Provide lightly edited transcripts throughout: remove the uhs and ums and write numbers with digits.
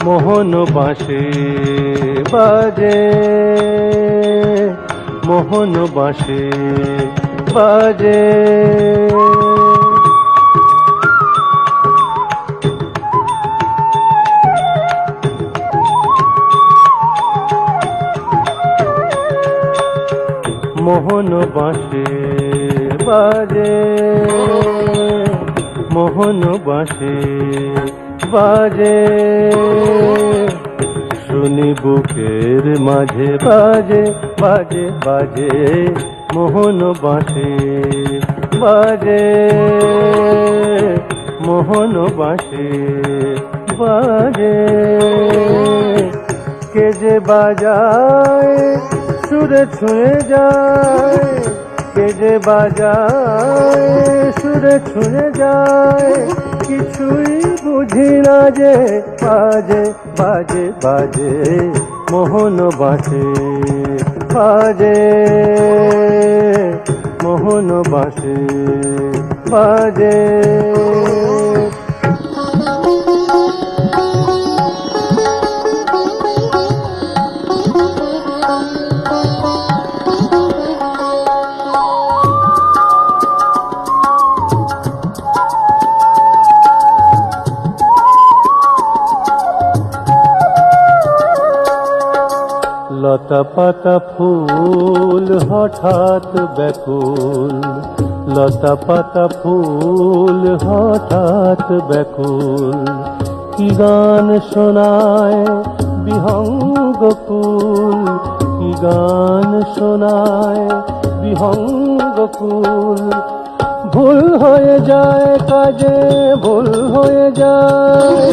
মোহন বাঁশি বাজে, মোহন বাঁশি বাজে, মোহন বাঁশি বাজে, মোহন বাঁশি বাজে, শুনি বুকের মাঝে বাজে বাজে বাজে, মোহন বাঁশি বাজে, মোহন বাঁশি বাজে। কে যে বাজায় সুরে ছুঁয়ে যায়, কে যে বাজায় সুরে ছুঁয়ে যায়, কিছুই বুঝি না যে বাজে বাজে বাজে, মোহন বাঁশি বাজে, মোহন বাঁশি বাজে। লতা পাতা ফুল হঠাৎ ব্যাকুল, লতা পাতা ফুল হঠাৎ ব্যাকুল, কি গান শোনায় বিহঙ্গ কুল, কি গান শোনায় বিহঙ্গ কুল। ভুল হয়ে যায় কাজে, ভুল হয়ে যায়,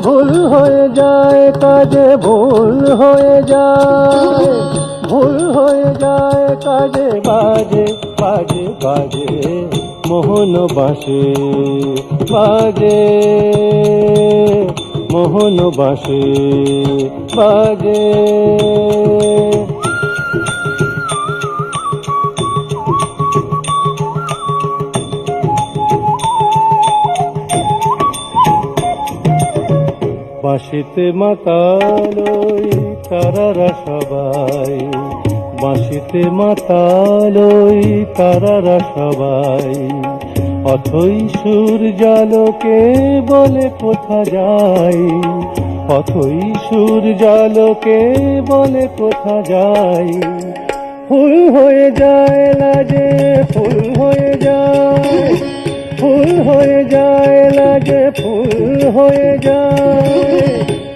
ভুল হয়ে যায় কাজে, ভুল হয়ে যায়, ভুল হয়ে যায় কাজে, বাজে বাজে বাজে, মোহন বাঁশি বাজে, মোহন বাঁশি বাজে। বাঁশিতে মাতাল ওই তারারা সবাই, বাঁশিতে মাতাল ওই তারারা সবাই, অথই সুর জালকে বলে কোথা যাই, অথই সুর জালকে বলে কোথা যাই। ফুল হয়ে যায় লাজে, ফুল হয়ে যায়, ফুল হয়ে যায় লাজে, ফুল হয়ে যায়,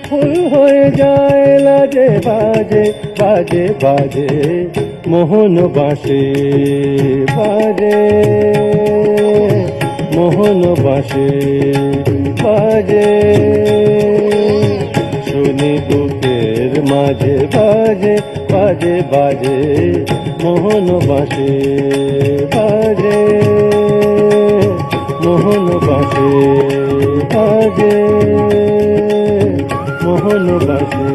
ফুল হয়ে যায় লাজে, বাজে বাজে বাজে, মোহন বাঁশি বাজে, মোহন বাঁশি বাজে, শুনি বুকের মাঝে বাজে বাজে বাজে, মোহন বাঁশি বাজে, মোহন বাঁশি বাজে, মোহন বাঁশি।